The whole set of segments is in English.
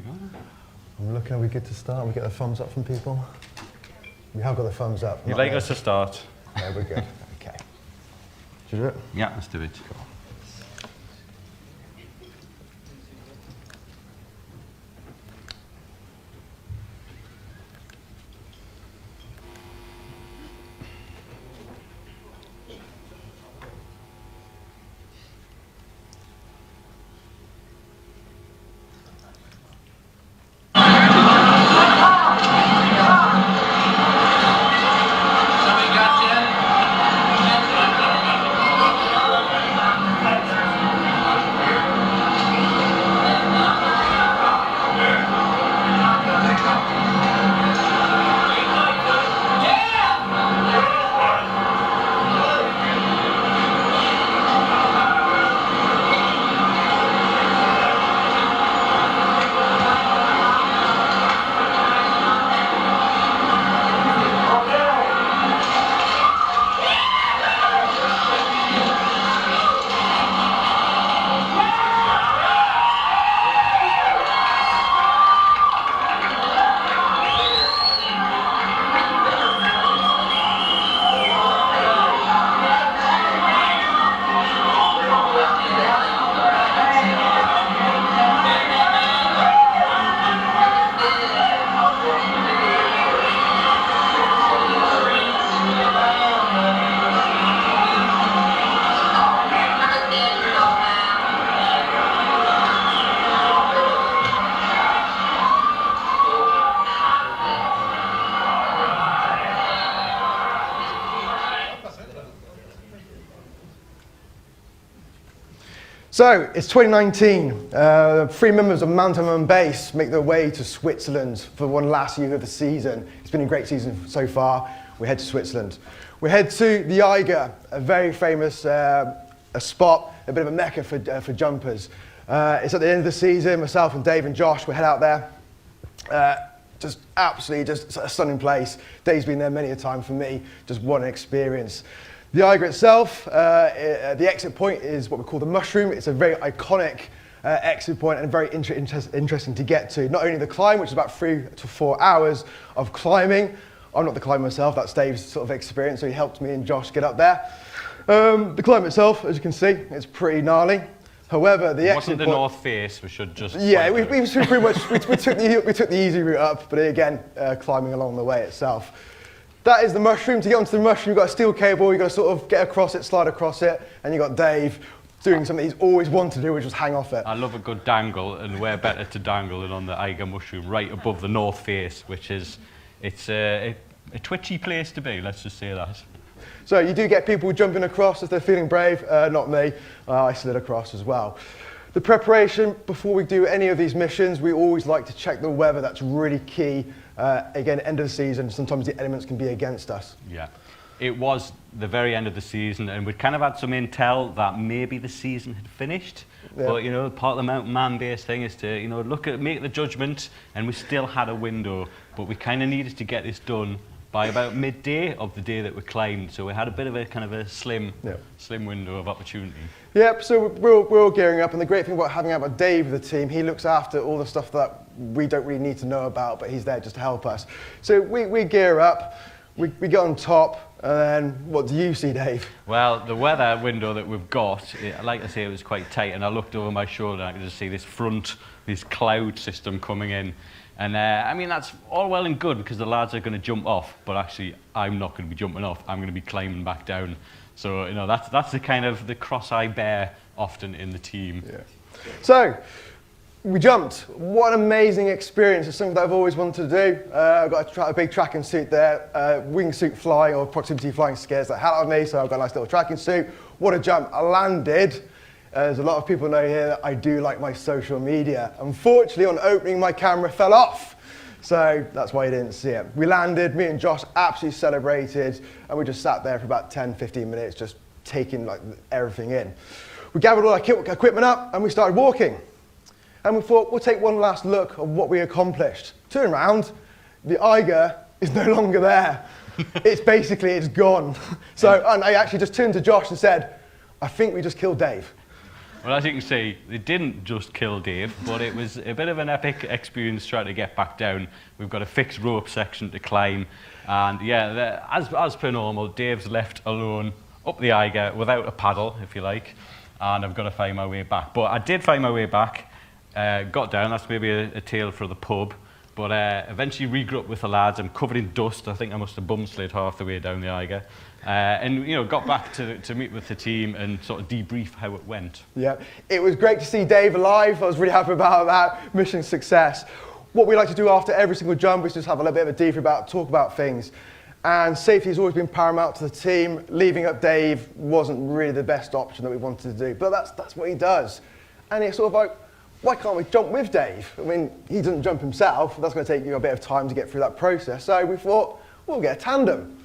to go. I'm looking, are we good to start? We get the thumbs up from people? We have got the thumbs up. You'd like us to start? No, we're good. Okay. Should we do it? Yeah, let's do it. Cool. So, it's 2019. 3 members of Tandem BASE make their way to Switzerland for one last year of the season. It's been a great season so far. We head to Switzerland. We head to the Eiger, a very famous a spot, a bit of a mecca for jumpers. It's at the end of the season. Myself and Dave and Josh, we head out there. Just absolutely just a stunning place. Dave's been there many a time for me. Just what an experience. The Eiger itself, the exit point is what we call the mushroom. It's a very iconic exit point and very interesting to get to. Not only the climb, which is about 3 to 4 hours of climbing. I'm not the climber myself, that's Dave's sort of experience, so he helped me and Josh get up there. The climb itself, as you can see, it's pretty gnarly. However, the exit point... It wasn't the north face, we should just... Yeah, we pretty much, we took the easy route up, but again, climbing along the way itself. That is the mushroom. To get onto the mushroom, you've got a steel cable, you've got to sort of get across it, slide across it, and you've got Dave doing something he's always wanted to do, which was hang off it. I love a good dangle, and where better to dangle than on the Eiger mushroom, right above the north face, which is, it's a twitchy place to be, let's just say that. So you do get people jumping across if they're feeling brave, not me. I slid across as well. The preparation, before we do any of these missions, we always like to check the weather. That's really key. Again, end of the season, sometimes the elements can be against us. Yeah. It was the very end of the season, and we'd kind of had some intel that maybe the season had finished. Yeah. But, you know, part of the Tandem BASE thing is to, you know, make the judgment, and we still had a window, but we kind of needed to get this done by about midday of the day that we climbed, so we had a bit of a kind of a slim window of opportunity. Yep, so we're all gearing up, and the great thing about having Dave with the team, he looks after all the stuff that we don't really need to know about, but he's there just to help us. So we gear up, we get on top, and then what do you see, Dave? Well, the weather window that we've got, like I say, it was quite tight, and I looked over my shoulder and I could just see this cloud system coming in. And I mean, that's all well and good because the lads are going to jump off, but actually I'm not going to be jumping off, I'm going to be climbing back down. So, you know, that's the kind of the cross I bear often in the team. Yeah. So, we jumped. What an amazing experience. It's something that I've always wanted to do. I've got a big tracking suit there. Wingsuit flying or proximity flying scares the hell out of me, so I've got a nice little tracking suit. What a jump. I landed. As a lot of people know here that I do like my social media. Unfortunately, on opening, my camera fell off. So that's why you didn't see it. We landed, me and Josh absolutely celebrated, and we just sat there for about 10, 15 minutes, just taking like everything in. We gathered all our equipment up, and we started walking. And we thought, we'll take one last look at what we accomplished. Turn around, the Eiger is no longer there. It's gone. So, and I actually just turned to Josh and said, I think we just killed Dave. Well, as you can see, they didn't just kill Dave, but it was a bit of an epic experience trying to get back down. We've got a fixed rope section to climb, and yeah, as per normal, Dave's left alone up the Eiger without a paddle, if you like, and I've got to find my way back. But I did find my way back, got down. That's maybe a tale for the pub, but eventually regrouped with the lads. I'm covered in dust. I think I must have bum-slid half the way down the Eiger. And got back to meet with the team and sort of debrief how it went. Yeah, it was great to see Dave alive. I was really happy about that. Mission success. What we like to do after every single jump is just have a little bit of a debrief talk about things. And safety has always been paramount to the team. Leaving up Dave wasn't really the best option that we wanted to do, but that's what he does. And it's sort of like, why can't we jump with Dave? I mean, he doesn't jump himself. That's going to take you a bit of time to get through that process. So we thought, we'll get a tandem.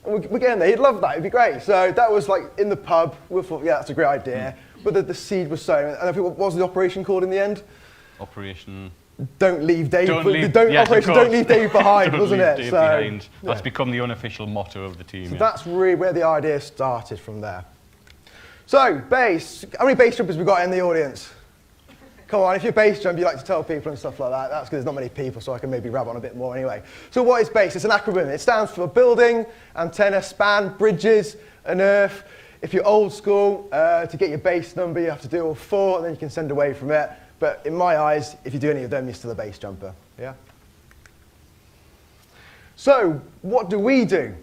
We get in there, he'd love that, it'd be great. So that was like in the pub, we thought, yeah, that's a great idea. But the seed was sown. And I think, what was the operation called in the end? Operation... Don't leave Dave, don't leave Dave behind, wasn't it? Dave behind. That's become the unofficial motto of the team. So that's really where the idea started from there. So, base, how many base jumpers we got in the audience? Come on, if you're base jump, you like to tell people and stuff like that. That's because there's not many people, so I can maybe rab on a bit more anyway. So what is base? It's an acronym. It stands for building, antenna, span, bridges, and earth. If you're old school, to get your base number, you have to do all 4, and then you can send away from it. But in my eyes, if you do any of them, you're still a base jumper. Yeah? So, what do we do?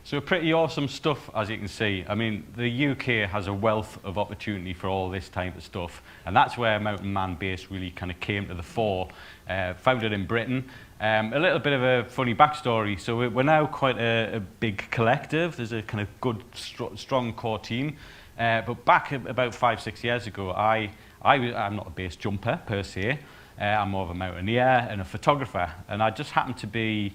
So pretty awesome stuff, as you can see. I mean, the UK has a wealth of opportunity for all this type of stuff, and that's where Mountain Man Base really kind of came to the fore. Founded in Britain. A little bit of a funny backstory. So we're now quite a big collective. There's a kind of good, strong core team. But back about 5-6 years ago, I'm not a base jumper per se. I'm more of a mountaineer and a photographer, and I just happened to be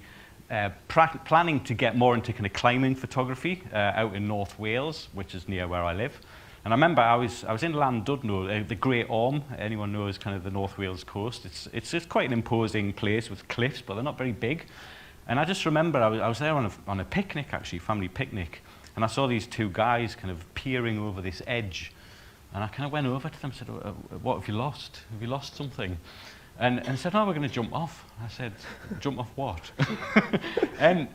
planning to get more into kind of climbing photography out in North Wales, which is near where I live. And I remember I was in Llandudno, the Great Orme. Anyone knows kind of the North Wales coast. It's just quite an imposing place with cliffs, but they're not very big. And I just remember I was there on a picnic, actually, family picnic, and I saw these two guys kind of peering over this edge. And I kind of went over to them and said, what have you lost? Have you lost something? And said, no, we're going to jump off. I said, jump off what? And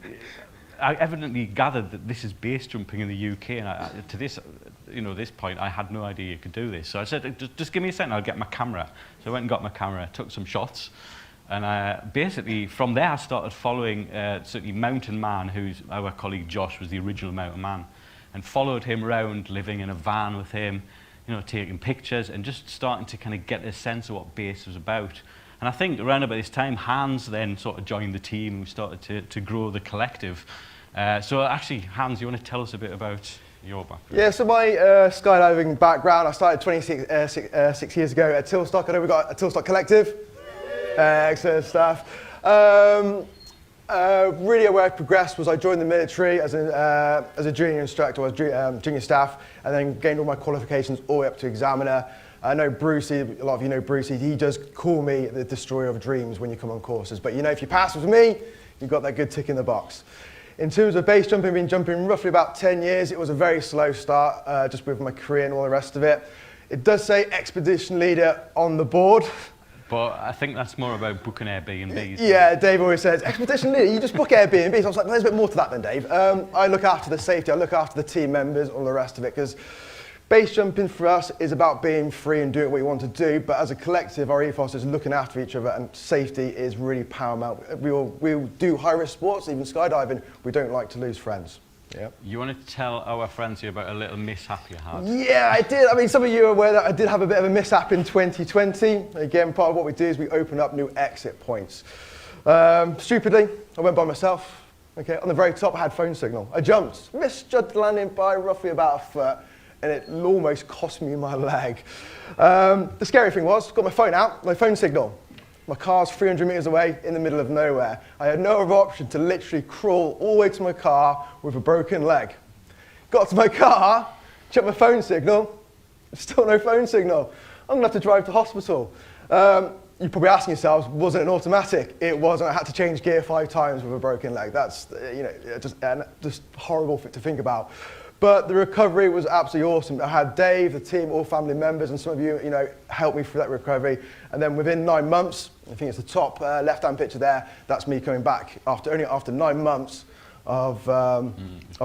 I evidently gathered that this is base jumping in the UK, and to this, this point, I had no idea you could do this. So I said, just give me a second, I'll get my camera. So I went and got my camera, took some shots, and basically from there I started following certainly Mountain Man, who's our colleague Josh was the original Mountain Man, and followed him around, living in a van with him, taking pictures and just starting to kind of get a sense of what base was about. And I think around about this time, Hans then sort of joined the team and we started to grow the collective. So actually, Hans, you want to tell us a bit about your background? Yeah, so my skydiving background, I started 6 years ago at Tilstock. I know we've got a Tilstock collective. Excellent stuff. Really where I progressed was I joined the military as a junior instructor, as junior staff, and then gained all my qualifications all the way up to examiner. I know Brucey, a lot of you know Brucey, he does call me the destroyer of dreams when you come on courses. But if you pass with me, you've got that good tick in the box. In terms of base jumping, I've been jumping roughly about 10 years. It was a very slow start, just with my career and all the rest of it. It does say expedition leader on the board. But I think that's more about booking Airbnbs. Yeah, Dave always says, expedition leader, you just book Airbnb. So I was like, there's a bit more to that than Dave. I look after the safety, I look after the team members, all the rest of it, because base jumping for us is about being free and doing what you want to do, but as a collective, our ethos is looking after each other, and safety is really paramount. We all do high-risk sports, even skydiving. We don't like to lose friends. Yeah. You want to tell our friends here about a little mishap you had? Yeah, I did. I mean, some of you are aware that I did have a bit of a mishap in 2020. Again, part of what we do is we open up new exit points. Stupidly, I went by myself. Okay, on the very top, I had phone signal. I jumped, misjudged landing by roughly about a foot, and it almost cost me my leg. The scary thing was, got my phone out, no phone signal. My car's 300 meters away in the middle of nowhere. I had no other option to literally crawl all the way to my car with a broken leg. Got to my car, checked my phone signal, still no phone signal. I'm gonna have to drive to hospital. You're probably asking yourselves, was it an automatic? It wasn't. I had to change gear 5 times with a broken leg. That's just horrible to think about. But the recovery was absolutely awesome. I had Dave, the team, all family members, and some of you, helped me through that recovery. And then within 9 months, I think it's the top left-hand picture there, that's me coming back only after 9 months of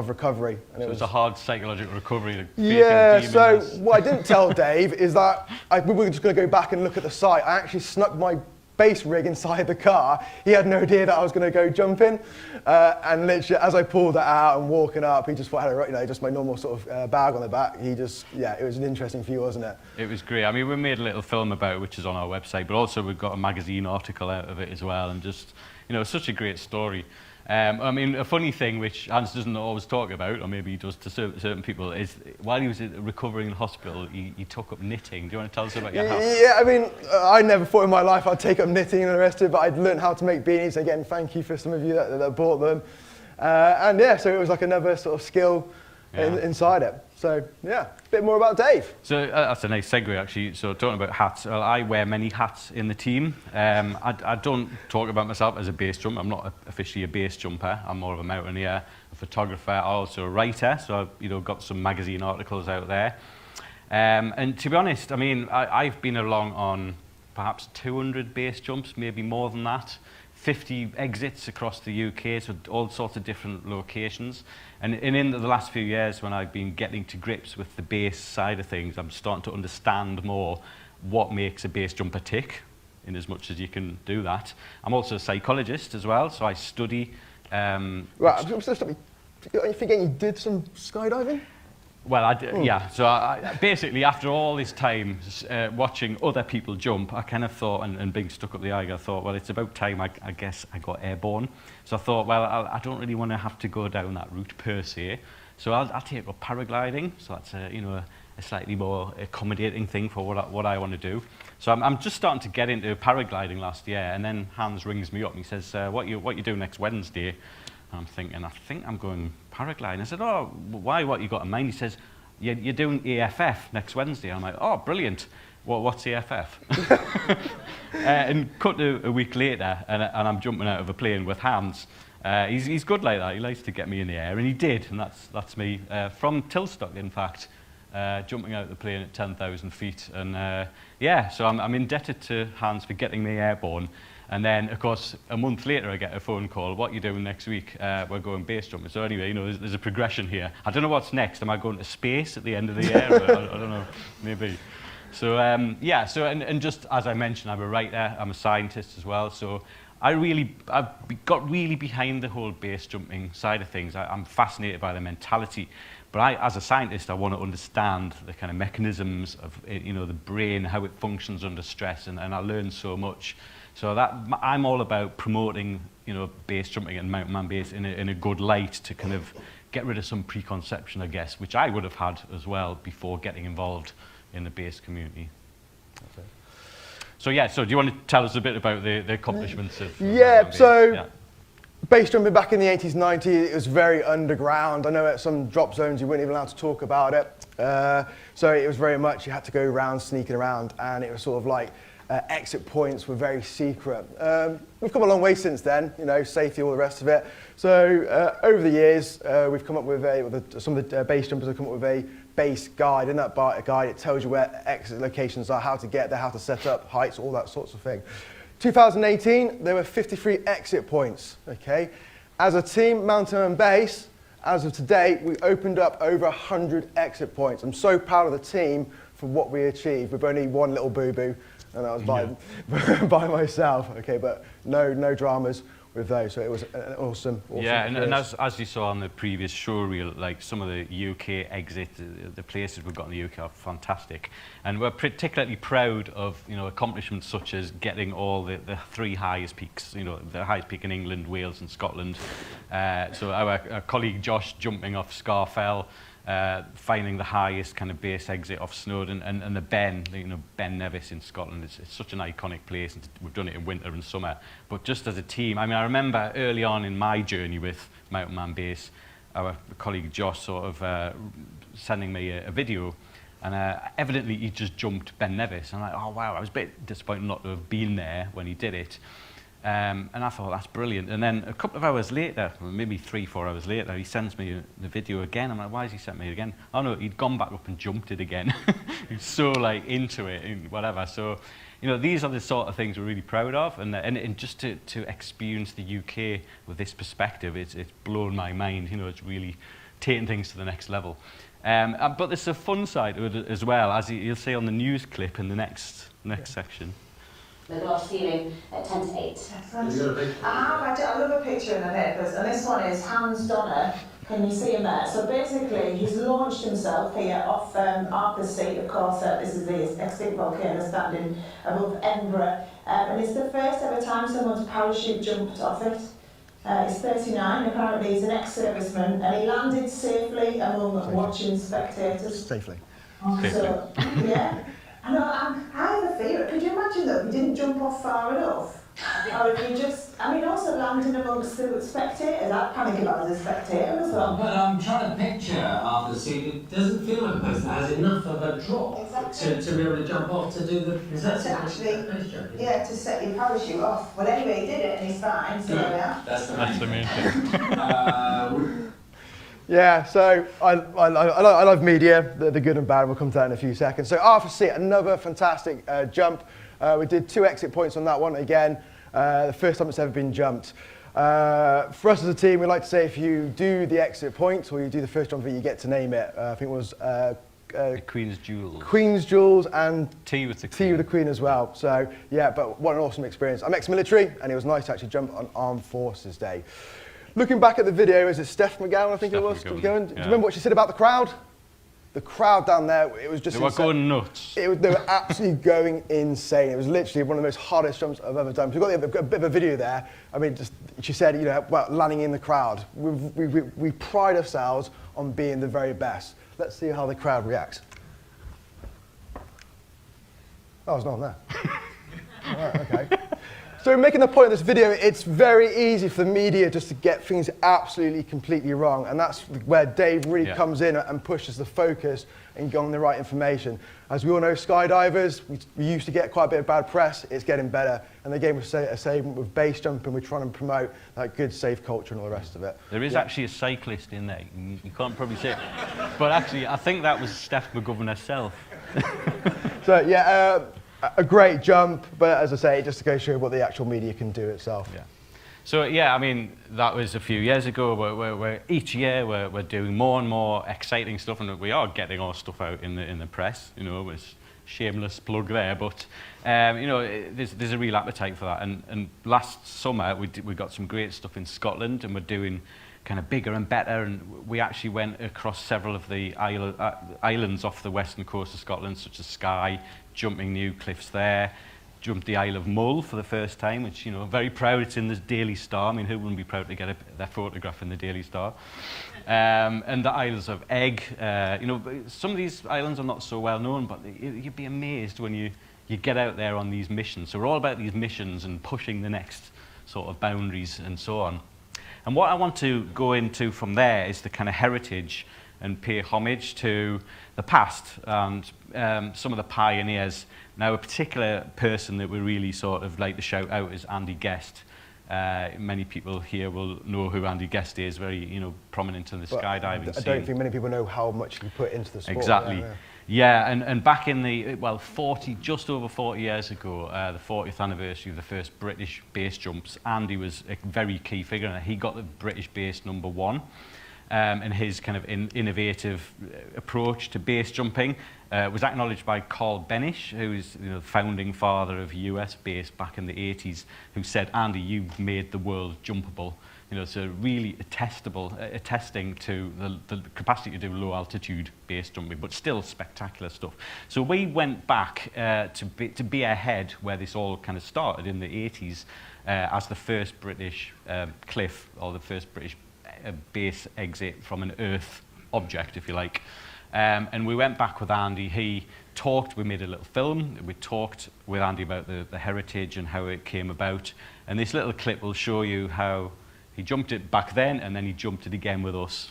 recovery. And so it was a hard psychological recovery. Yeah, so what I didn't tell Dave is that we were just going to go back and look at the site. I actually snuck my base rig inside the car. He had no idea that I was going to go jumping, and literally as I pulled that out and walking up, he just thought I had just my normal sort of bag on the back. It was an interesting view, wasn't it? It was great. I mean, we made a little film about it, which is on our website, but also we've got a magazine article out of it as well, and just such a great story. I mean, a funny thing which Hans doesn't always talk about, or maybe he does to certain people, is while he was recovering in hospital, he took up knitting. Do you want to tell us about your house? Yeah, I mean, I never thought in my life I'd take up knitting and the rest of it, but I'd learned how to make beanies. Again, thank you for some of you that bought them. And yeah, so it was like another sort of skill inside it. So yeah, a bit more about Dave. So that's a nice segue actually. So talking about hats, well, I wear many hats in the team. I don't talk about myself as a base jumper. I'm not officially a base jumper. I'm more of a mountaineer, a photographer, also a writer. So I've got some magazine articles out there. And to be honest, I mean, I've been along on perhaps 200 base jumps, maybe more than that. 50 exits across the UK, so all sorts of different locations. And in the last few years, when I've been getting to grips with the base side of things, I'm starting to understand more what makes a base jumper tick, in as much as you can do that. I'm also a psychologist as well, so I study... Right, I'm so sorry. Are you forgetting you did some skydiving? Well, yeah. So I basically, after all this time watching other people jump, I kind of thought, and being stuck up the eye, I thought, well, it's about time I guess I got airborne. So I thought, well, I don't really want to have to go down that route per se. So I'll take up paragliding. So that's a slightly more accommodating thing for what I want to do. So I'm just starting to get into paragliding last year, and then Hans rings me up and he says, what you do next Wednesday? And I'm thinking, I think I'm going paragliding. I said, oh, why? What you got in mind? He says, you're doing AFF next Wednesday. I'm like, oh, brilliant. What's AFF? And cut to a week later, and I'm jumping out of a plane with Hans. He's good like that. He likes to get me in the air, and he did. And that's me from Tilstock, in fact, jumping out of the plane at 10,000 feet. And yeah, so I'm indebted to Hans for getting me airborne. And then, of course, a month later, I get a phone call. What are you doing next week? We're going base jumping. So anyway, there's a progression here. I don't know what's next. Am I going to space at the end of the year? I don't know. Maybe. So yeah. So and just as I mentioned, I'm a writer. I'm a scientist as well. So I've got really behind the whole base jumping side of things. I'm fascinated by the mentality. But as a scientist, I want to understand the kind of mechanisms of the brain, how it functions under stress, and I learn so much. So I'm all about promoting, base jumping and mountain man base in a good light to kind of get rid of some preconception, I guess, which I would have had as well before getting involved in the base community. Okay. So yeah, so do you want to tell us a bit about the accomplishments of base jumping back in the 80s, 90s, it was very underground. I know at some drop zones you weren't even allowed to talk about it. So it was very much, you had to go around, sneaking around, and it was sort of like, exit points were very secret. We've come a long way since then, safety, all the rest of it. So over the years, we've come up with some of the base jumpers have come up with a base guide. In that guide, it tells you where exit locations are, how to get there, how to set up, heights, all that sorts of thing. 2018, there were 53 exit points, okay? As a team, Mountain Base, as of today, we opened up over 100 exit points. I'm so proud of the team for what we achieved with only one little boo-boo, and that was by myself, okay? But no dramas with those, so it was an awesome yeah, and experience. as you saw on the previous show reel, like some of the UK exit, the places we've got in the UK are fantastic, and we're particularly proud of, you know, accomplishments such as getting all the 3 highest peaks, you know, the highest peak in England, Wales and Scotland. So our colleague Josh jumping off Scarfell, finding the highest kind of base exit off Snowdon, and the Ben, you know, Ben Nevis in Scotland. It's such an iconic place, and we've done it in winter and summer. But just as a team, I mean, I remember early on in my journey with Mountain Man Base, our colleague Josh sort of sending me a video, and evidently he just jumped Ben Nevis. And I'm like, oh wow, I was a bit disappointed not to have been there when he did it. And I thought, that's brilliant. And then a couple of hours later, or maybe 3-4 hours later, he sends me the video again. I'm like, why has he sent me it again? Oh no, he'd gone back up and jumped it again. He's so like into it and whatever. So, you know, these are the sort of things we're really proud of. And just to experience the UK with this perspective, it's blown my mind. You know, it's really taking things to the next level. But there's a fun side to it as well, as you'll see on the news clip in the next section. The glass ceiling at 10 to 8. Excellent. I love a picture in a minute, and this one is Hans Donner. Can you see him there? So basically, he's launched himself here off Arthur's Seat. Of course, this is the extinct volcano standing above Edinburgh, and it's the first ever time someone's parachute jumped off it. He's 39, apparently he's an ex-serviceman, and he landed safely among watching spectators. Safely. So, yeah. I have a fear. Could you imagine though, if you didn't jump off far enough? Or if you just, I mean, also landing amongst the spectators, I'd panic if I was a spectator as well. But I'm trying to picture Arthur's Seat. It doesn't feel like a person that has enough of a drop to be able to jump off to do the... Is that to actually, yeah, to set your parachute off. Well, anyway, he did it and he's fine, so there we are. That's the main thing. Yeah, so I love media, the good and bad. We'll come to that in a few seconds. So Arthur's Seat, another fantastic jump. We did 2 exit points on that one again. The first time it's ever been jumped. For us as a team, we like to say if you do the exit point or you do the first jump, you get to name it. I think it was Queen's Jewels. Queen's Jewels and Tea with the Queen. Tea with the Queen as well. So yeah, but what an awesome experience. I'm ex-military, and it was nice to actually jump on Armed Forces Day. Looking back at the video, is it Steph McGowan, I think it was? McGowan, yeah. Do you remember what she said about the crowd? The crowd down there, it was just... They were going nuts. They were absolutely going insane. It was literally one of the most hardest jumps I've ever done. We've got a bit of a video there. I mean, she said, you know, well, landing in the crowd. We pride ourselves on being the very best. Let's see how the crowd reacts. Oh, there's no one there. All right, okay. So making the point of this video, it's very easy for the media just to get things absolutely, completely wrong. And that's where Dave really comes in and pushes the focus and get on the right information. As we all know, skydivers, we used to get quite a bit of bad press. It's getting better. And again, with base jumping, we're trying to promote that good, safe culture and all the rest of it. There is actually a cyclist in there. You can't probably see it. But actually, I think that was Steph McGovern herself. So yeah, a great jump, but as I say, just to go show what the actual media can do itself. Yeah. So yeah, I mean, that was a few years ago. Each year we're doing more and more exciting stuff, and we are getting our stuff out in the press. You know, it's shameless plug there, but you know, there's a real appetite for that. And last summer we got some great stuff in Scotland, and we're doing kind of bigger and better, and we actually went across several of the islands off the western coast of Scotland, such as Skye, jumping new cliffs there, jumped the Isle of Mull for the first time, which, you know, very proud it's in the Daily Star. I mean, who wouldn't be proud to get their photograph in the Daily Star? And the Isles of Egg, you know, some of these islands are not so well known, but you'd be amazed when you get out there on these missions. So we're all about these missions and pushing the next sort of boundaries and so on. And what I want to go into from there is the kind of heritage and pay homage to the past and some of the pioneers. Now, a particular person that we really sort of like to shout out is Andy Guest. Many people here will know who Andy Guest is, very, you know, prominent in the skydiving scene. I don't think many people know how much he put into the sport. Exactly. Yeah, and back in the, well, just over 40 years ago, the 40th anniversary of the first British base jumps, Andy was a very key figure, and he got the British base #1. And his kind of innovative approach to base jumping was acknowledged by Carl Benish, who is, you know, the founding father of US base back in the 80s, who said, Andy, you've made the world jumpable. You know, so really attesting to the capacity to do low altitude base jumping, but still spectacular stuff. So we went back to be ahead where this all kind of started in the 80s as the first British cliff, or the first British base exit from an Earth object, if you like. And we went back with Andy. We made a little film. We talked with Andy about the heritage and how it came about. And this little clip will show you how he jumped it back then, and then he jumped it again with us.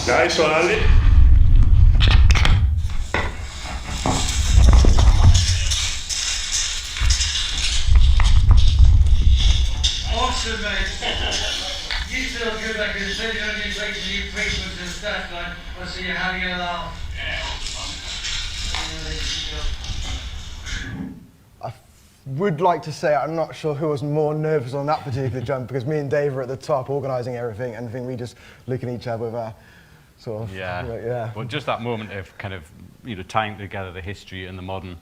Nice one, Andy. Awesome, mate. You feel good, I can see you on your feet and your frequencies and stuff, like, I see you having a laugh. I would like to say I'm not sure who was more nervous on that particular jump, because me and Dave were at the top organising everything, and I think we just look at each other with our sort of, yeah. Well, just that moment of kind of, you know, tying together the history and the modern.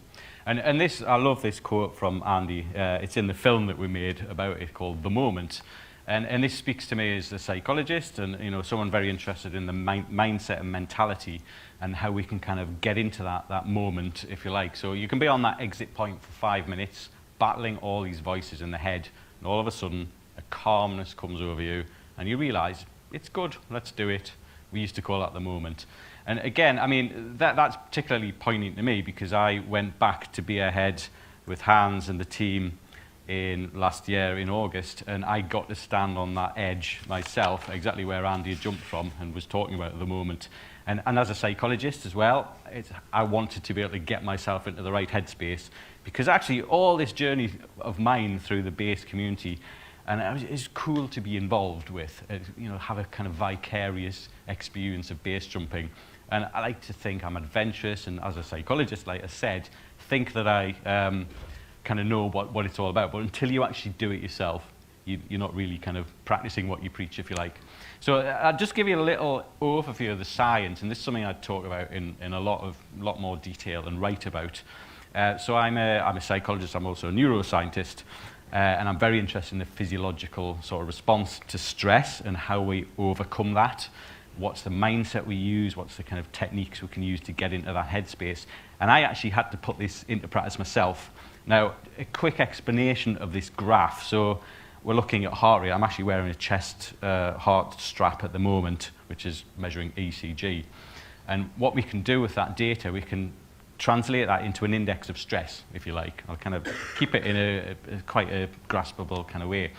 And this, I love this quote from Andy. It's in the film that we made about it, called The Moment. And this speaks to me as a psychologist and, you know, someone very interested in the mindset and mentality and how we can kind of get into that moment, if you like. So you can be on that exit point for 5 minutes, battling all these voices in the head, and all of a sudden, a calmness comes over you, and you realise, it's good, let's do it. We used to call that the moment. And again, I mean, that's particularly poignant to me, because I went back to be ahead with Hans and the team in last year in August, and I got to stand on that edge myself, exactly where Andy had jumped from and was talking about at the moment. And as a psychologist as well, I wanted to be able to get myself into the right headspace, because actually all this journey of mine through the base community, and it's cool to be involved with, you know, have a kind of vicarious experience of base jumping. And I like to think I'm adventurous, and as a psychologist, like I said, think that I kind of know what it's all about. But until you actually do it yourself, you're not really kind of practicing what you preach, if you like. So I'll just give you a little overview of the science, and this is something I'd talk about in a lot more detail and write about. So I'm a psychologist, I'm also a neuroscientist, and I'm very interested in the physiological sort of response to stress and how we overcome that. What's the mindset we use, what's the kind of techniques we can use to get into that headspace. And I actually had to put this into practice myself. Now, a quick explanation of this graph. So we're looking at heart rate. I'm actually wearing a chest heart strap at the moment, which is measuring ECG. And what we can do with that data, we can translate that into an index of stress, if you like. I'll kind of keep it in a quite a graspable kind of way.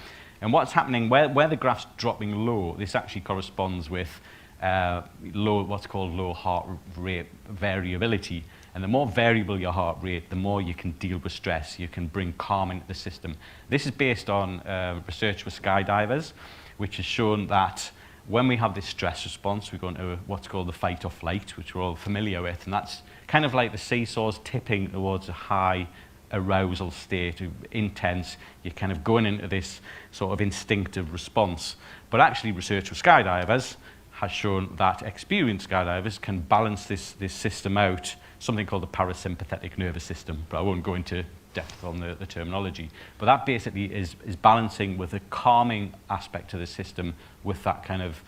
And what's happening, where the graph's dropping low, this actually corresponds with what's called low heart rate variability. And the more variable your heart rate, the more you can deal with stress. You can bring calm into the system. This is based on research with skydivers, which has shown that when we have this stress response, we go into what's called the fight or flight, which we're all familiar with. And that's kind of like the seesaw's tipping towards a high arousal state, intense. You're kind of going into this sort of instinctive response. But actually, research with skydivers has shown that experienced skydivers can balance this system out, something called the parasympathetic nervous system, but I won't go into depth on the terminology. But that basically is balancing with a calming aspect to the system with that kind of,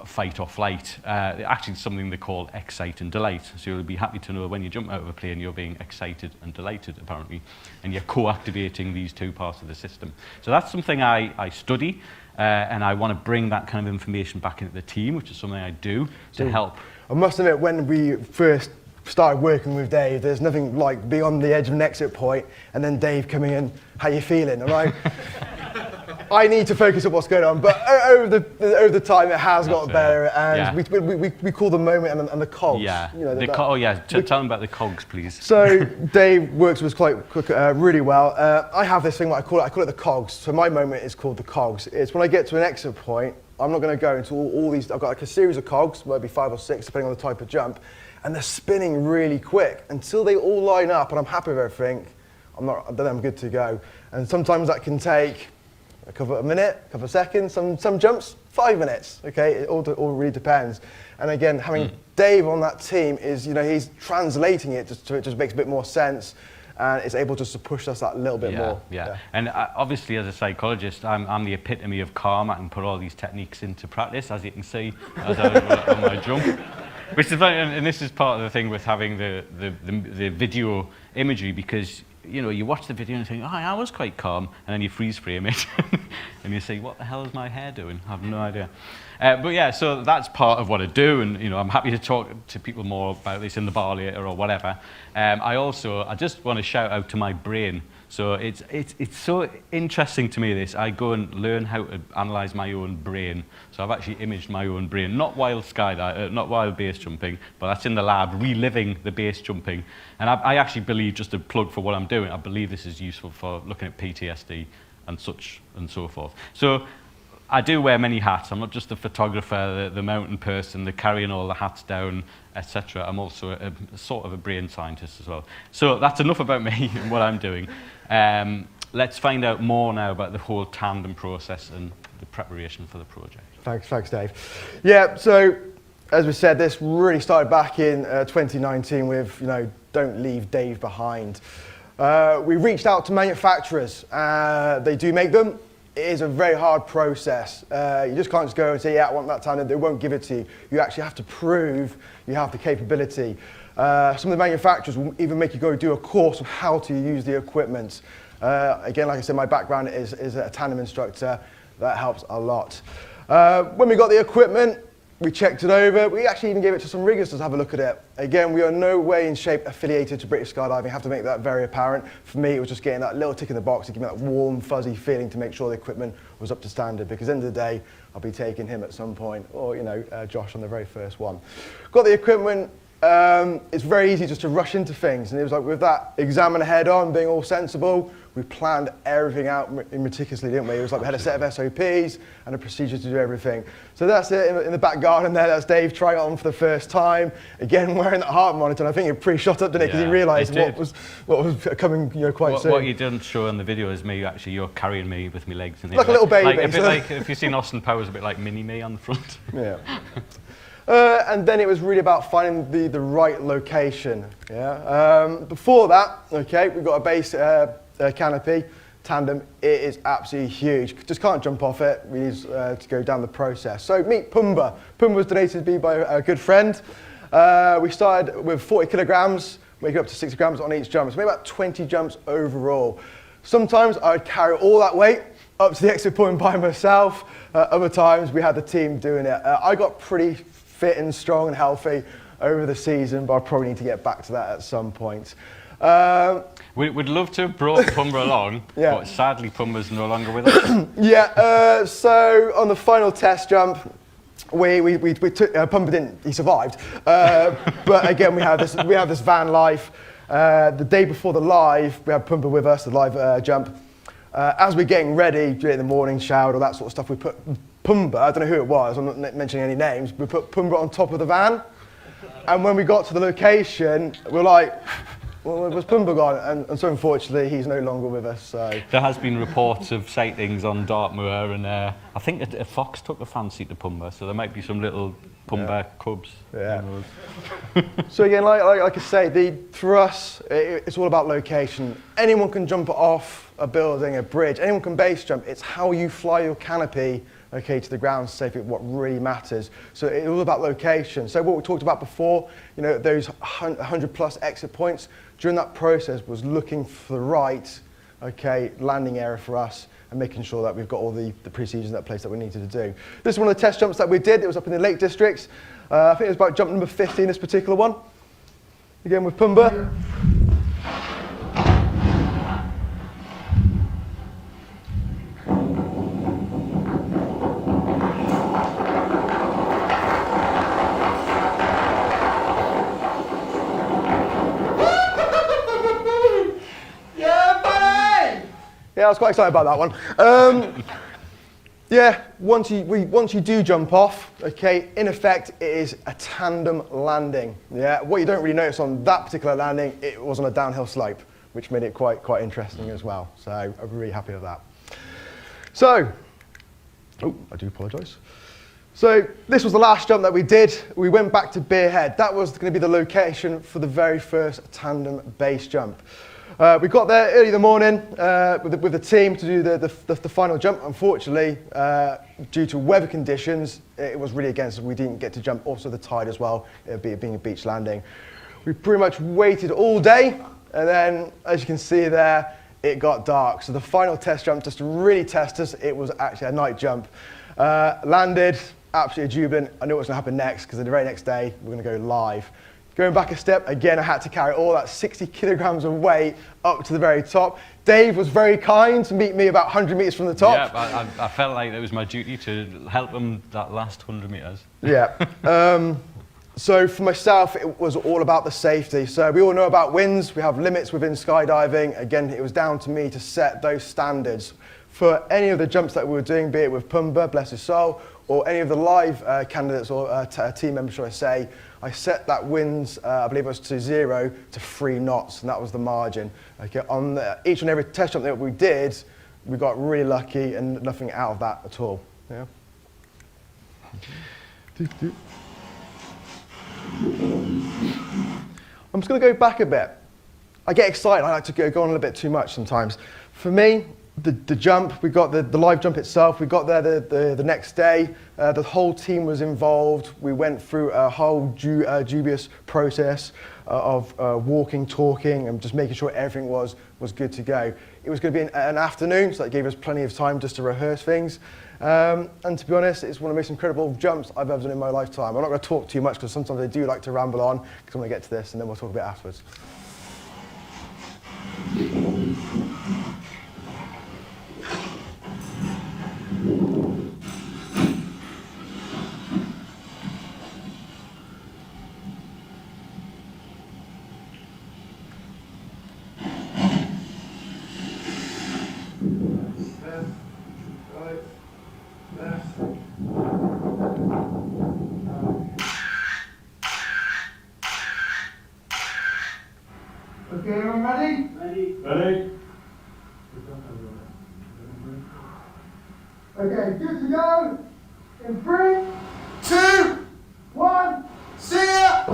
fight or flight. Actually, something they call excite and delight. So you'll be happy to know when you jump out of a plane, you're being excited and delighted, apparently, and you're co-activating these two parts of the system. So that's something I study, and I want to bring that kind of information back into the team, which is something I do to help. I must admit, when we first started working with Dave, there's nothing like being on the edge of an exit point and then Dave coming in, how you feeling? And I need to focus on what's going on, but over the time it has got better, and we call the moment and the cogs. Yeah. Tell them about the cogs, please. So Dave works with us really well. I have this thing, I call it the cogs. So my moment is called the cogs. It's when I get to an exit point, I'm not going to go into all these. I've got like a series of cogs, maybe 5 or 6, depending on the type of jump, and they're spinning really quick until they all line up, and I'm happy with everything. Then I'm good to go. And sometimes that can take a minute, a couple of seconds. Some jumps 5 minutes. Okay, it all really depends. And again, having Dave on that team is, he's translating it so it just makes a bit more sense. And it's able just to push us that little bit more. Yeah. And obviously, as a psychologist, I'm the epitome of calm. I can put all these techniques into practice, as you can see, as on my jump. Which is funny, and this is part of the thing with having the video imagery, because you watch the video and think, I was quite calm, and then you freeze frame it, and you say, what the hell is my hair doing? I have no idea. But yeah, so that's part of what I do, and I'm happy to talk to people more about this in the bar later or whatever. I just want to shout out to my brain. So it's so interesting to me, this. I go and learn how to analyze my own brain. So I've actually imaged my own brain, not while base jumping, but that's in the lab, reliving the base jumping. And I actually believe, just to plug for what I'm doing, I believe this is useful for looking at PTSD and such and so forth. So I do wear many hats. I'm not just the photographer, the mountain person, the carrying all the hats down, etc. I'm also a sort of a brain scientist as well. So that's enough about me and what I'm doing. Let's find out more now about the whole tandem process and the preparation for the project. Thanks, Dave. Yeah, so as we said, this really started back in 2019 with, don't leave Dave behind. We reached out to manufacturers. They do make them. It is a very hard process. You just can't just go and say, yeah, I want that tandem. They won't give it to you. You actually have to prove you have the capability. Some of the manufacturers will even make you go do a course on how to use the equipment. Again, like I said, my background is a tandem instructor. That helps a lot. When we got the equipment, we checked it over. We actually even gave it to some riggers to have a look at it. Again, we are no way in shape affiliated to British Skydiving. I have to make that very apparent. For me, it was just getting that little tick in the box to give me that warm, fuzzy feeling to make sure the equipment was up to standard, because at the end of the day, I'll be taking him at some point, or Josh on the very first one. Got the equipment. It's very easy just to rush into things, and it was like with that examiner head on, being all sensible, we planned everything out meticulously, didn't we? It was like we had a set of SOPs and a procedure to do everything. So that's it in the back garden there. That's Dave trying it on for the first time. Again, wearing that heart monitor, and I think it pretty shot up, didn't it? Because he realised what was coming quite soon. What you didn't show in the video is me you're carrying me with my legs. And like a little baby. A bit like, if you've seen Austin Powers, a bit like mini-me on the front. Yeah. And then it was really about finding the right location. Yeah. Before that, okay, we've got a base canopy, tandem. It is absolutely huge. Just can't jump off it. We need to go down the process. So meet Pumba. Pumba was donated to me by a good friend. We started with 40 kilograms, making up to 60 grams on each jump. So maybe about 20 jumps overall. Sometimes I would carry all that weight up to the exit point by myself. Other times we had the team doing it. I got pretty fit and strong and healthy over the season, but I probably need to get back to that at some point. We'd love to have brought Pumba along, yeah. But sadly Pumba's no longer with us. Yeah, so on the final test jump, we took Pumba didn't. He survived, but again we have this van life. The day before the live, we had Pumba with us, the live jump. As we're getting ready, in the morning, showered, all that sort of stuff, we put Pumba. I don't know who it was. I'm not mentioning any names. We put Pumba on top of the van, and when we got to the location, we're like, well, where's Pumba gone? And so unfortunately, he's no longer with us. So there has been reports of sightings on Dartmoor, and I think a fox took a fancy to Pumba, so there might be some little Pumba cubs. Yeah. So again, like I say, for us, it's all about location. Anyone can jump off a building, a bridge. Anyone can base jump. It's how you fly your canopy, okay, to the ground safely, what really matters. So it's all about location. So what we talked about before, those 100 plus exit points, during that process was looking for the right, okay, landing area for us and making sure that we've got all the procedures in that place that we needed to do. This is one of the test jumps that we did. It was up in the Lake Districts. I think it was about jump number 50 in this particular one. Again with Pumba. Yeah, I was quite excited about that one. Yeah, once you do jump off, okay, in effect, it is a tandem landing. Yeah, what you don't really notice on that particular landing, it was on a downhill slope, which made it quite interesting as well. So I'm really happy with that. So, I do apologise. So this was the last jump that we did. We went back to Beer Head. That was going to be the location for the very first tandem base jump. We got there early in the morning with the team to do the final jump. Unfortunately, due to weather conditions, it was really against us. We didn't get to jump. Also the tide as well, being a beach landing. We pretty much waited all day, and then, as you can see there, it got dark. So the final test jump, just to really test us, it was actually a night jump. Landed, absolutely jubilant. I knew what was going to happen next, because the very next day, we're going to go live. Going back a step, again, I had to carry all that 60 kilograms of weight up to the very top. Dave was very kind to meet me about 100 meters from the top. Yeah, I felt like it was my duty to help him that last 100 meters. Yeah. So for myself, it was all about the safety. So we all know about winds. We have limits within skydiving. Again, it was down to me to set those standards. For any of the jumps that we were doing, be it with Pumba, bless his soul, or any of the live candidates or team members, should I say, I set that winds, I believe it was to 0 to 3 knots, and that was the margin. Okay, on each and every test jump that we did, we got really lucky and nothing out of that at all. Yeah. I'm just going to go back a bit. I get excited. I like to go on a little bit too much sometimes. For me, the jump, we got the live jump itself, we got there the next day, the whole team was involved. We went through a whole dubious process of walking, talking, and just making sure everything was good to go. It was going to be an afternoon, so that gave us plenty of time just to rehearse things. And to be honest, it's one of the most incredible jumps I've ever done in my lifetime. I'm not going to talk too much because sometimes I do like to ramble on, because I'm going to get to this and then we'll talk a bit afterwards. Okay, everyone ready? Ready. Okay, good to go. In 3, 2, 1, see ya!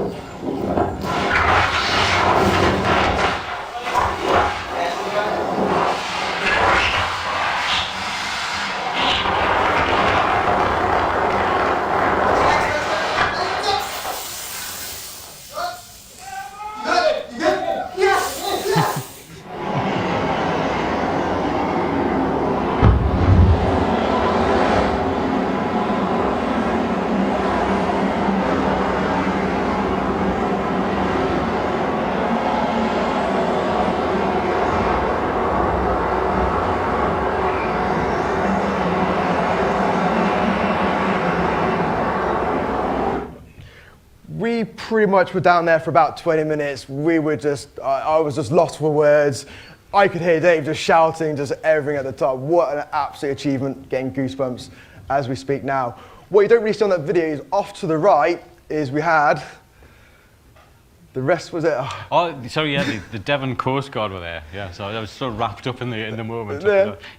pretty much were down there for about 20 minutes. We were just, I was just lost for words. I could hear Dave just shouting, just everything at the top. What an absolute achievement, getting goosebumps as we speak now. What you don't really see on that video is off to the right is we had, the rest was it. Oh, sorry, yeah, the Devon Coast Guard were there. Yeah, so I was so wrapped up in the moment.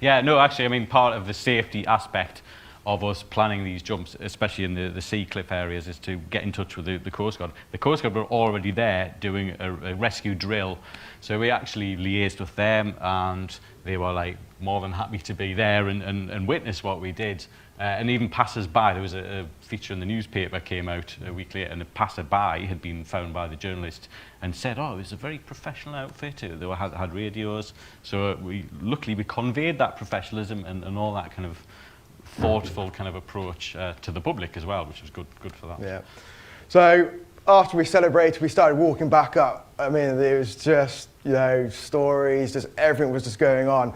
Yeah, no, actually, I mean, part of the safety aspect of us planning these jumps, especially in the sea cliff areas, is to get in touch with the Coast Guard. The Coast Guard were already there doing a rescue drill, so we actually liaised with them, and they were like more than happy to be there and witness what we did. And even passers-by, there was a feature in the newspaper came out a week later, and a passer-by had been found by the journalist and said, oh, it was a very professional outfit, they had radios, so luckily we conveyed that professionalism and all that kind of thoughtful kind of approach to the public as well, which was good for that. Yeah. So after we celebrated, we started walking back up. I mean, there was just, you know, stories, just everything was just going on.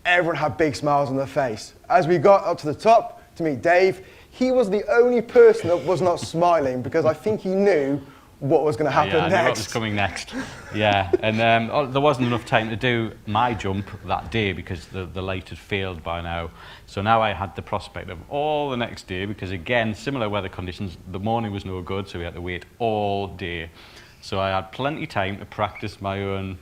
Everyone had big smiles on their face. As we got up to the top to meet Dave, he was the only person that was not smiling because I think he knew what was going to happen next. I knew what was coming next. Yeah, and there wasn't enough time to do my jump that day because the light had failed by now. So now I had the prospect of all the next day because, again, similar weather conditions. The morning was no good, so we had to wait all day. So I had plenty of time to practice my own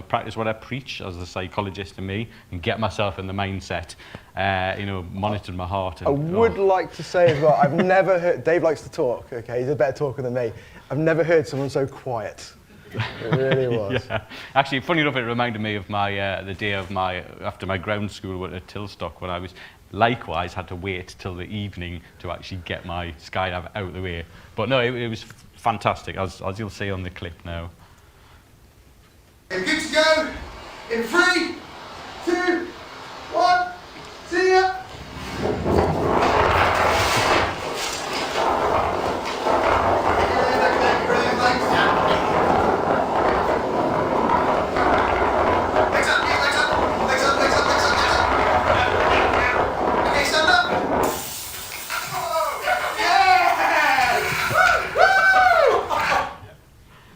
practice what I preach as the psychologist in me and get myself in the mindset, monitored my heart. And, I would like to say as well, I've never heard, Dave likes to talk, okay, he's a better talker than me. I've never heard someone so quiet. It really was. Yeah. Actually, funny enough, it reminded me of the day of after my ground school at Tilstock, when I was likewise had to wait till the evening to actually get my skydive out of the way. But no, it was fantastic, as you'll see on the clip now. Good to go in 3, 2, 1, see ya!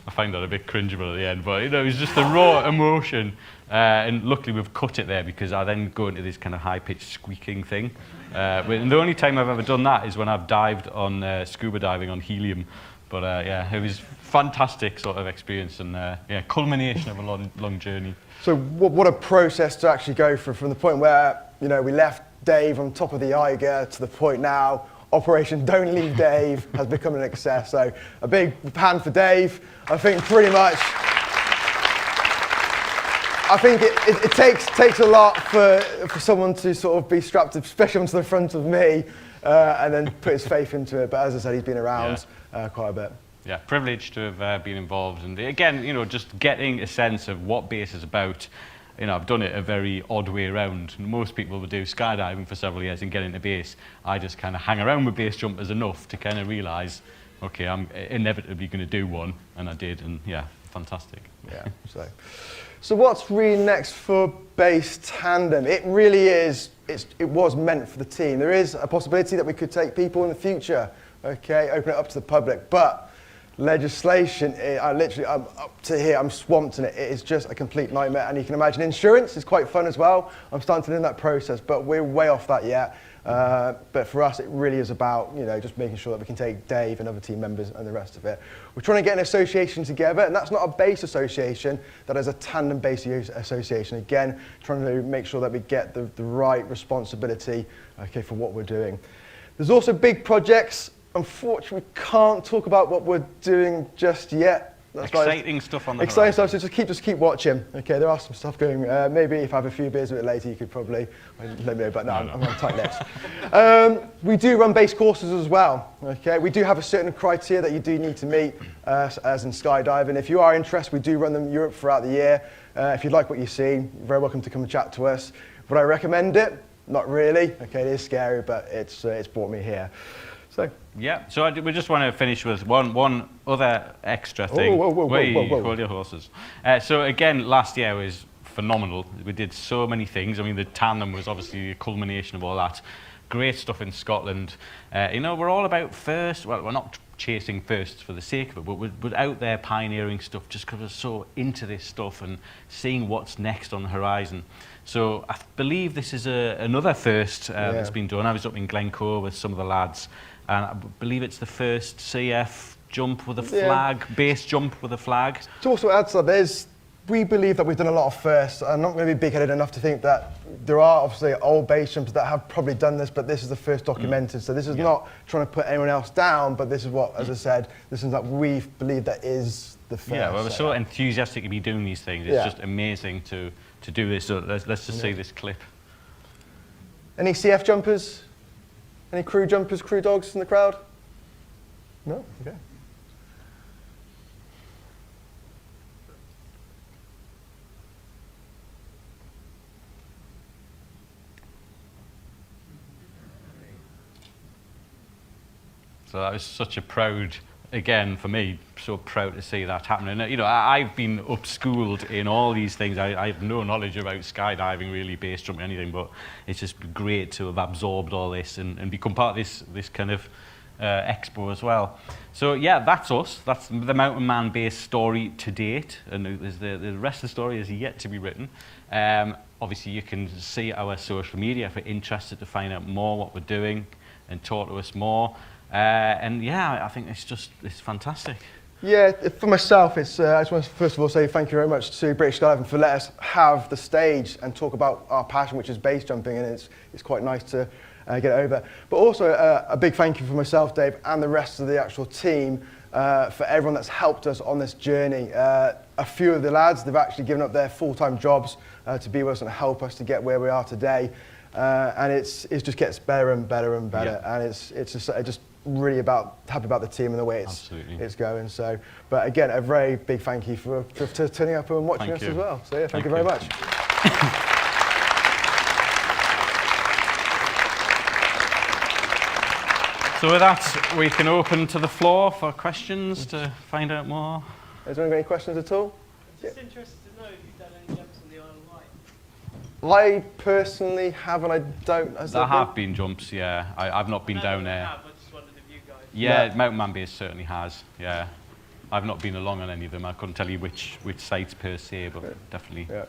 I find that a bit cringeable at the end, but it was just the raw emotion, and luckily we've cut it there because I then go into this kind of high-pitched squeaking thing. And the only time I've ever done that is when I've dived on scuba diving on helium. But yeah, it was fantastic sort of experience and culmination of a long journey. So what a process to actually go through from the point where, you know, we left Dave on top of the Eiger to the point now Operation Don't Leave Dave has become an success. So a big hand for Dave. I think pretty much, I think it takes a lot for someone to sort of be strapped, especially onto the front of me, and then put his faith into it. But as I said, he's been around quite a bit. Yeah, privileged to have been involved. And again, you know, just getting a sense of what BASE is about. You know, I've done it a very odd way around. Most people would do skydiving for several years and get into BASE. I just kind of hang around with base jumpers enough to kind of realise, okay, I'm inevitably going to do one, and I did, and yeah, fantastic. Yeah. So what's really next for BASE Tandem? It really is. It was meant for the team. There is a possibility that we could take people in the future. Okay, open it up to the public, but legislation, I'm up to here, I'm swamped in it. It is just a complete nightmare. And you can imagine insurance is quite fun as well. I'm starting to learn that process, but we're way off that yet. But for us, it really is about, you know, just making sure that we can take Dave and other team members and the rest of it. We're trying to get an association together, and that's not a BASE association, that is a tandem BASE association. Again, trying to make sure that we get the right responsibility, okay, for what we're doing. There's also big projects. Unfortunately, we can't talk about what we're doing just yet. That's exciting stuff on the exciting stuff, so just keep watching. Okay, there are some stuff going. Maybe if I have a few beers a bit later, you could probably let me know, but no, I'm on tight lips. We do run BASE courses as well. Okay, we do have a certain criteria that you do need to meet, as in skydiving. If you are interested, we do run them in Europe throughout the year. If you like what you see, you're very welcome to come and chat to us. Would I recommend it? Not really. Okay, it is scary, but it's brought me here. So. Yeah, so we just want to finish with one other extra thing. Whoa. Hold your horses. So again, last year was phenomenal. We did so many things. I mean, the tandem was obviously the culmination of all that. Great stuff in Scotland. You know, we're all about first. Well, we're not chasing firsts for the sake of it, but we're out there pioneering stuff just because we're so into this stuff and seeing what's next on the horizon. So I believe this is another first that's been done. I was up in Glencoe with some of the lads, and I believe it's the first CF jump with a flag, base jump with a flag. To also add to that, we believe that we've done a lot of firsts. I'm not going to be big-headed enough to think that there are obviously old base jumpers that have probably done this, but this is the first documented. So this is not trying to put anyone else down, but this is what, as I said, this is that we believe that is the first. Yeah, well, we're so enthusiastic to be doing these things. It's just amazing to do this. So let's just see this clip. Any CF jumpers? Any crew jumpers, crew dogs in the crowd? No? Okay. So that was such a proud, again, for me, so proud to see that happening. You know, I've been upschooled in all these things. I have no knowledge about skydiving, really, base jumping, anything, but it's just great to have absorbed all this and become part of this kind of expo as well. So yeah, that's us. That's the Mountain Man base story to date, and the rest of the story is yet to be written. Obviously, you can see our social media if you're interested to find out more what we're doing and talk to us more. And yeah, I think it's fantastic. Yeah, for myself, I just want to first of all say thank you very much to British Skydiving for letting us have the stage and talk about our passion, which is base jumping, and it's quite nice to get it over. But also a big thank you for myself, Dave, and the rest of the actual team for everyone that's helped us on this journey. A few of the lads, they've actually given up their full-time jobs to be with us and help us to get where we are today. And it just gets better and better and better, and it's just really happy about the team and the way it's going. So, but again, a very big thank you for turning up and watching us as well. So yeah, thank you very much. So with that, we can open to the floor for questions to find out more. Is there any questions at all? I'm just interested to know if you've done any jumps on the Isle of Wight. I personally haven't. I don't. There have been jumps, yeah. I've not been down there. I just wondered if you guys. Yeah, Mountain Man Base certainly has. Yeah, I've not been along on any of them. I couldn't tell you which sites per se, but definitely. Yeah.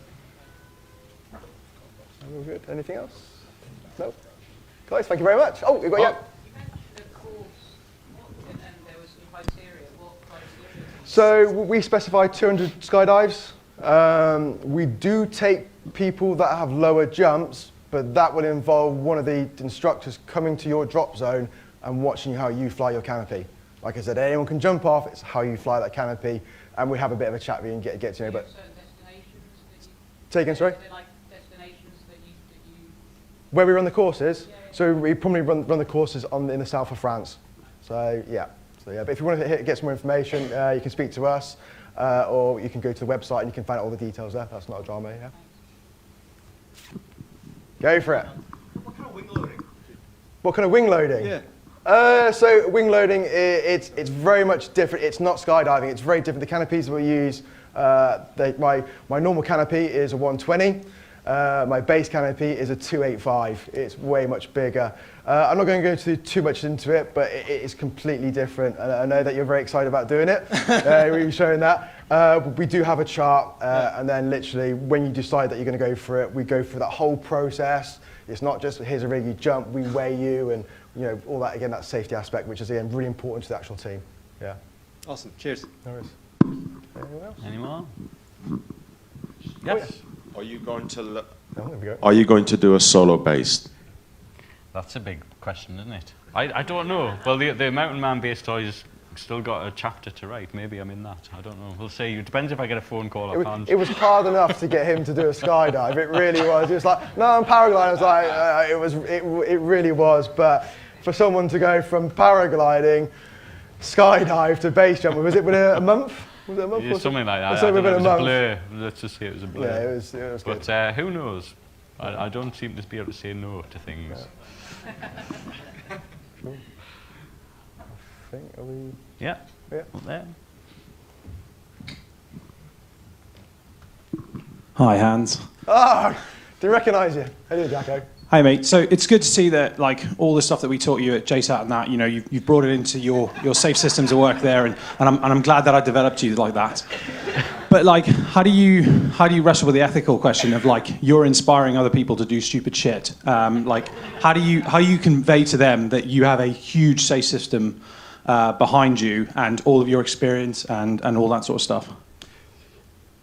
All good. Anything else? No. Guys, thank you very much. Oh, you got You mentioned the course, and there was some criteria. What criteria? So we specify 200 skydives. We do take people that have lower jumps, but that will involve one of the instructors coming to your drop zone and watching how you fly your canopy. Like I said, anyone can jump off, it's how you fly that canopy, and we have a bit of a chat with you and get to know. But certain destinations that you... Say again, sorry? Are there like destinations that you... Where we run the courses? Yeah. So we probably run the courses in the south of France. So yeah. But if you want to get some more information, you can speak to us, or you can go to the website and you can find out all the details there. That's not a drama, yeah? Go for it. What kind of wing loading? What kind of wing loading? Yeah. So wing loading, it's very much different. It's not skydiving. It's very different. The canopies we use, my normal canopy is a 120. My base canopy is a 285. It's way much bigger. I'm not going to go too much into it, but it is completely different. And I know that you're very excited about doing it. We're showing that. We do have a chart, and then literally when you decide that you're going to go for it, we go through that whole process. It's not just here's a rig, you jump, we weigh you, and all that, again, that safety aspect, which is again really important to the actual team. Yeah. Awesome. Cheers. No worries. Anyone else? Any more? Yes. Are you going to Oh, there we go. Are you going to do a solo base? That's a big question, isn't it? I don't know. Well, the Mountain Man base toys still got a chapter to write. Maybe I'm in that. I don't know. We'll see. It depends if I get a phone call or can't. It was hard enough to get him to do a skydive. It really was. He was like, no, I'm paragliding. I was like, it really was. But for someone to go from paragliding, skydive to base jump, was it a month? Was it a month? Yeah, something like that. So It was a a month. blur. Let's just say it was a blur. Yeah, it was good. But who knows? I don't seem to be able to say no to things. Cool. I think, are we... Yeah. Yeah. There. Hi, Hans. Ah, do you recognise you? How do you, Jacko? Hi mate, so it's good to see that like all the stuff that we taught you at JSAT and that, you know, you've brought it into your safe systems of work there, and I'm glad that I developed you like that. But like, how do you wrestle with the ethical question of like you're inspiring other people to do stupid shit? Like, how do you convey to them that you have a huge safe system behind you and all of your experience and all that sort of stuff?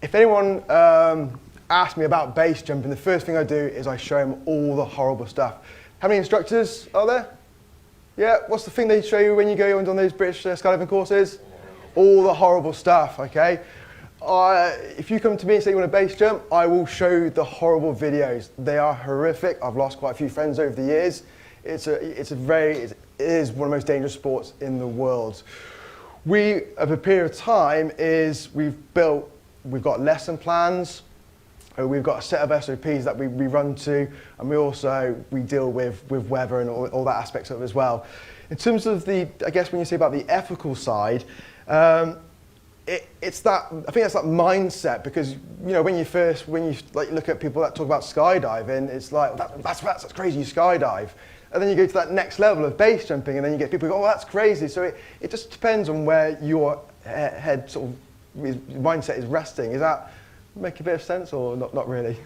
If anyone ask me about base jumping, the first thing I do is I show them all the horrible stuff. How many instructors are there? Yeah, what's the thing they show you when you go on those British skydiving courses? All the horrible stuff, okay? If you come to me and say you want a base jump, I will show you the horrible videos. They are horrific. I've lost quite a few friends over the years. It is one of the most dangerous sports in the world. Over a period of time, we've got lesson plans. We've got a set of SOPs that we run to, and we deal with weather and all that aspects of it as well. In terms of I guess when you say about the ethical side, I think it's that mindset, because you know when you like look at people that talk about skydiving, it's like that's crazy, you skydive, and then you go to that next level of base jumping, and then you get people who go, oh, that's crazy. So it just depends on where your head sort of mindset is resting. Is that make a bit of sense, or not really?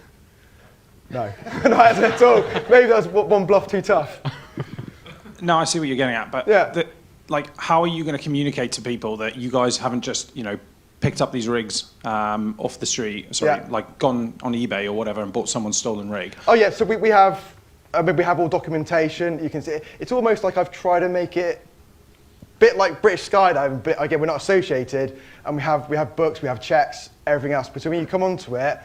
No, not at all. Maybe that's one bluff too tough. No, I see what you're getting at, but yeah. Like, how are you going to communicate to people that you guys haven't just, you know, picked up these rigs off the street, like gone on eBay or whatever and bought someone's stolen rig? Oh yeah, so we have all documentation. You can see it's almost like I've tried to make it a bit like British Skydive, but again, we're not associated, and we have books, we have checks, everything else. But so when you come onto it,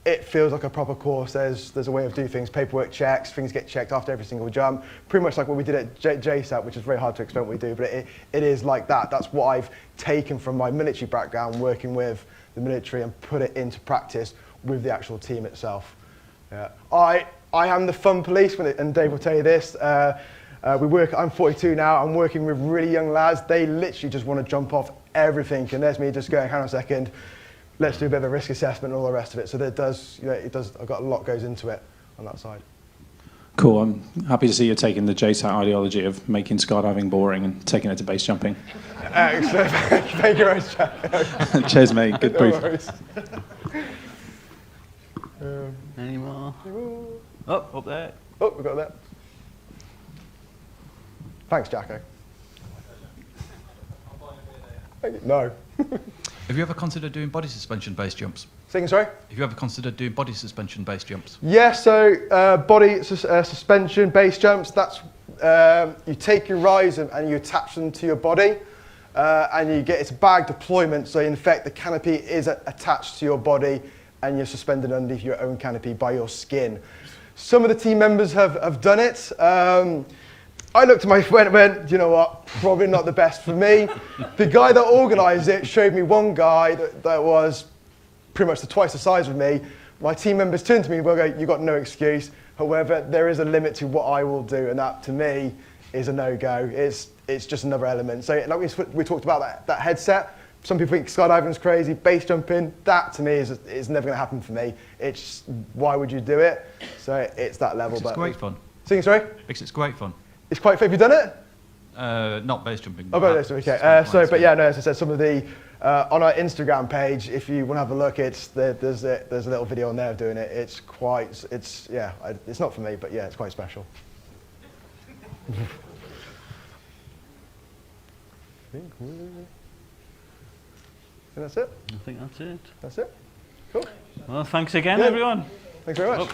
it feels like a proper course. There's a way of doing things, paperwork checks, things get checked after every single jump. Pretty much like what we did at JSAT, which is very hard to explain what we do, but it is like that. That's what I've taken from my military background, working with the military, and put it into practice with the actual team itself. Yeah. I am the fun police, and Dave will tell you this. I'm 42 now, I'm working with really young lads. They literally just want to jump off everything, and there's me just going, hang on a second, let's do a bit of a risk assessment and all the rest of it. So it does, I've got a lot goes into it on that side. Cool, I'm happy to see you're taking the JSAT ideology of making skydiving boring and taking it to base jumping. Excellent, thank you very much, Jack. Cheers mate, good brief. Any more? Oh, up there. Oh, we've got that. Thanks, Jacko. Thank you. No. Have you ever considered doing body suspension base jumps? Saying sorry? Have you ever considered doing body suspension base jumps? Yeah, so body suspension base jumps, that's, you take your rise and you attach them to your body, and it's a bag deployment, so in effect the canopy is attached to your body and you're suspended underneath your own canopy by your skin. Some of the team members have done it. I looked at my friend and went, you know what, probably not the best for me. The guy that organised it showed me one guy that was pretty much twice the size of me. My team members turned to me and go, you've got no excuse. However, there is a limit to what I will do, and that to me is a no-go. It's just another element. So like we talked about that headset. Some people think skydiving is crazy, base jumping, that to me is never going to happen for me. It's, why would you do it? So it's that level. It's great fun. Sorry? Because it's great fun. It's quite fun. Have you done it? Not base jumping. Oh, base jumping, okay. But yeah, no, as I said, some of the, on our Instagram page, if you want to have a look, there's a little video on there of doing it. It's not for me, but yeah, it's quite special. I think that's it. I think that's it. That's it. Cool. Well, thanks again, everyone. Thanks very much.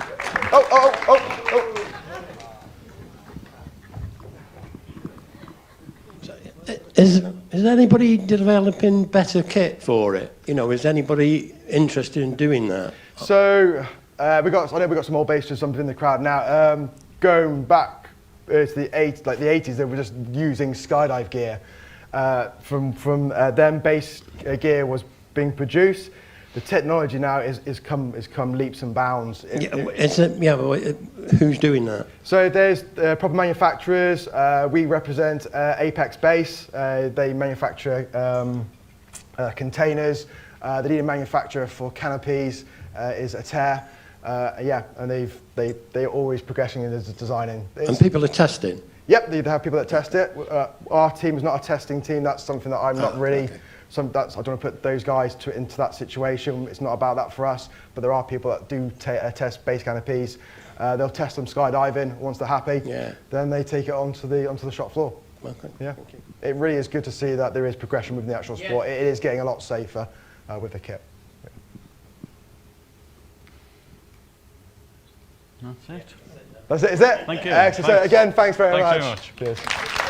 Is anybody developing better kit for it? You know, is anybody interested in doing that? So I know we got some more base jumpers in the crowd now. Going back to the 80s, they were just using skydive gear. From them, base gear was being produced. The technology now is come leaps and bounds. Who's doing that? So there's proper manufacturers. We represent Apex Base. They manufacture containers. The leading manufacturer for canopies is Ater. Yeah, and they're always progressing in designing. And people are testing? Yep, they have people that test it. Our team is not a testing team. That's something that I'm not really... Okay. I don't want to put those guys into that situation. It's not about that for us. But there are people that do test base canopies. They'll test them skydiving. Once they're happy, then they take it onto the shop floor. Okay. Yeah, it really is good to see that there is progression within the actual sport. It is getting a lot safer with the kit. That's it. That's it, is it? Thank you. Excellent. So again, thanks very much. Thanks very much. Cheers.